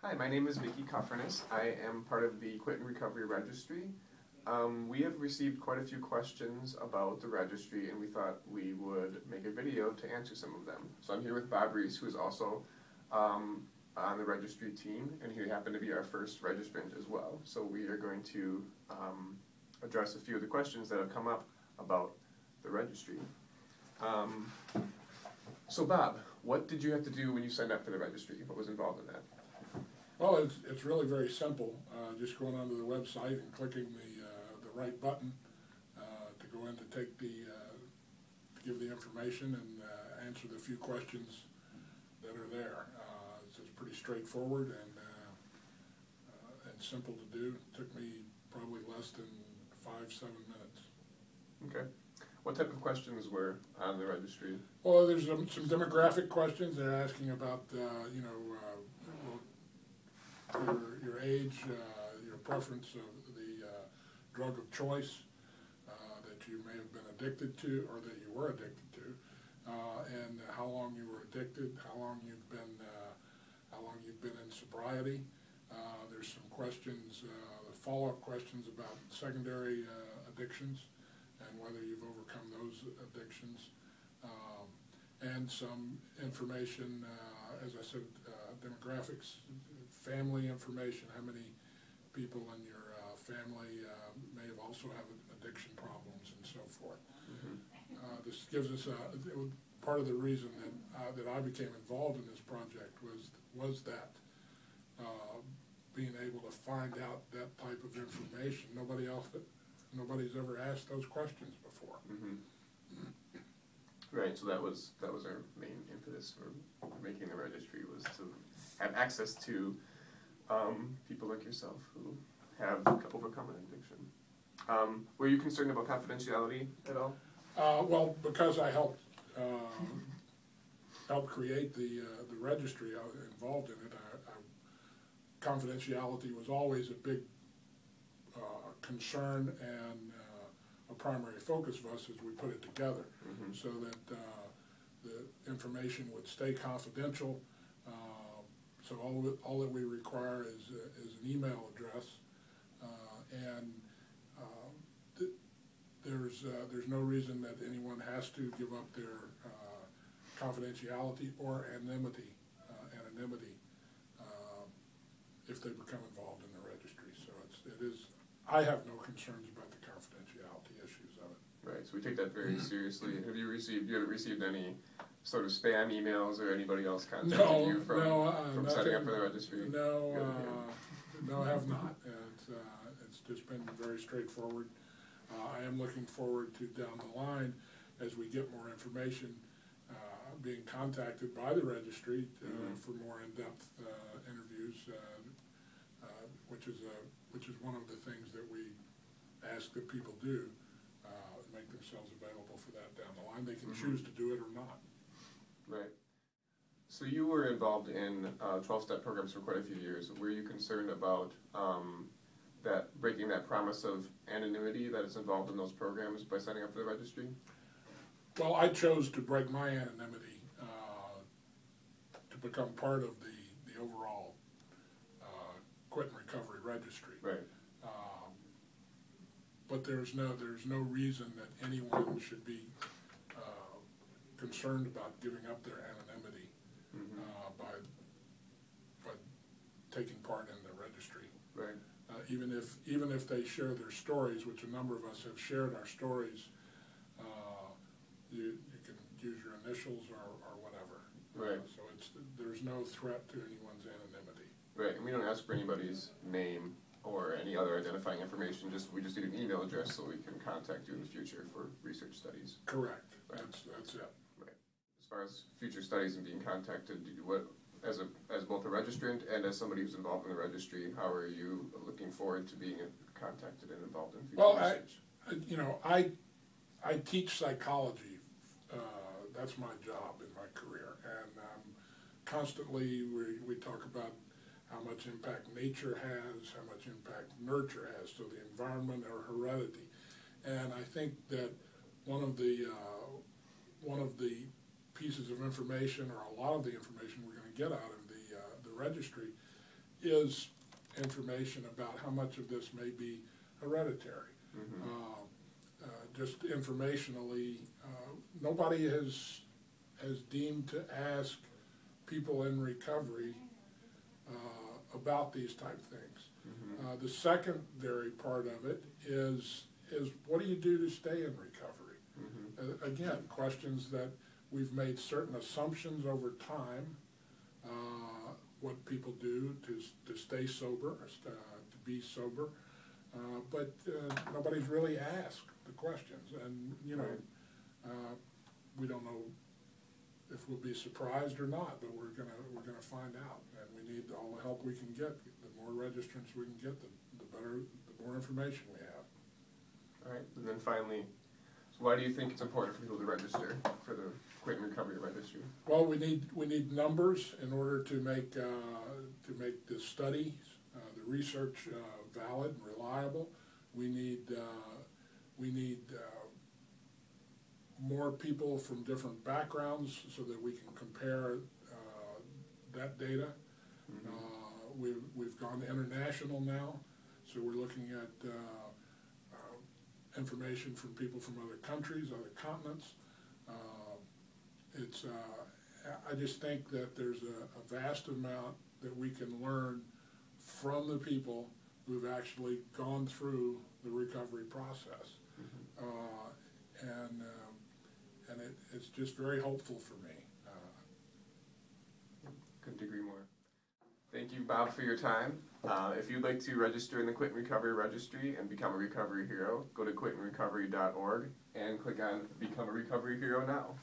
Hi, my name is Mickey Koffernis. I am part of the Quit and Recovery Registry. We have received quite a few questions about the registry, and we thought we would make a video to answer some of them. So I'm here with Bob Reese, who is also on the registry team, and he happened to be our first registrant as well. So we are going to address a few of the questions that have come up about the registry. So Bob, what did you have to do when you signed up for the registry? What was involved in that? Well, it's really very simple. Just going onto the website and clicking the right button to go in to take to give the information and answer the few questions that are there. It's pretty straightforward and simple to do. It took me probably less than 5-7 minutes. Okay. What type of questions were on the registry? Well, there's some demographic questions. They're asking about your age, your preference of the drug of choice that you may have been addicted to or that you were addicted to, and how long you were addicted, how long you've been in sobriety. There's some questions, follow-up questions about secondary addictions and whether you've overcome those addictions, and some information, as I said, demographics, family information, how many people in your family may have also have addiction problems and so forth. Mm-hmm. This gives us part of the reason that I became involved in this project was that being able to find out that type of information. Nobody's ever asked those questions before. Mm-hmm. Right, so that was our main impetus for making the registry, was to have access to people like yourself who have overcome an addiction. Were you concerned about confidentiality at all? Well, because I helped create the registry, I was involved in it. Confidentiality was always a big concern and a primary focus of us as we put it together, mm-hmm. so that the information would stay confidential. So all that we require is an email address, and there's no reason that anyone has to give up their confidentiality or anonymity if they become involved in the registry. So I have no concerns about the confidentiality issues of it. Right. So we take that very seriously. You haven't received any sort of spam emails or anybody else contacting you from setting up for the registry? No, no, I have not. It's just been very straightforward. I am looking forward to down the line, as we get more information, being contacted by the registry mm-hmm. for more in-depth interviews, which is one of the things that we ask that people do, make themselves available for that down the line. They can mm-hmm. choose to do it or not. Right. So you were involved in 12-step programs for quite a few years. Were you concerned about breaking that promise of anonymity that is involved in those programs by signing up for the registry? Well, I chose to break my anonymity to become part of the overall Quit and Recovery Registry. Right. But there's no reason that anyone should be concerned about giving up their anonymity mm-hmm. by taking part in the registry. Right. Even if they share their stories, which a number of us have shared our stories, you can use your initials or whatever. Right. So there's no threat to anyone's anonymity. Right, and we don't ask for anybody's name or any other identifying information. We just need an email address so we can contact you in the future for research studies. Correct. Right. That's it. Right. As far as future studies and being contacted, as both a registrant and as somebody who's involved in the registry, how are you looking forward to being contacted and involved in future research? I teach psychology. That's my job in my career, and constantly we talk about how much impact nature has, how much impact nurture has, so the environment or heredity. And I think that one of the pieces of information, or a lot of the information we're going to get out of the registry, is information about how much of this may be hereditary. Just informationally, nobody has deemed to ask people in recovery about these type things. The secondary part of it is what do you do to stay in recovery? Again, questions that we've made certain assumptions over time, what people do to stay sober, to be sober, but nobody's really asked the questions, and you know, we don't know if we'll be surprised or not, but we're gonna find out, and we need all the help we can get. The more registrants we can get, the better, the more information we have. All right, and then finally, so why do you think it's important for people to register for the Quit and Recovery Registry? Well, we need numbers in order to make the study, the research valid and reliable. We need more people from different backgrounds so that we can compare that data. We've gone international now, so we're looking at information from people from other countries, other continents. I just think that there's a vast amount that we can learn from the people who've actually gone through the recovery process. And it's just very hopeful for me. Couldn't agree more. Thank you, Bob, for your time. If you'd like to register in the Quit and Recovery Registry and become a recovery hero, go to quitandrecovery.org and click on Become a Recovery Hero now.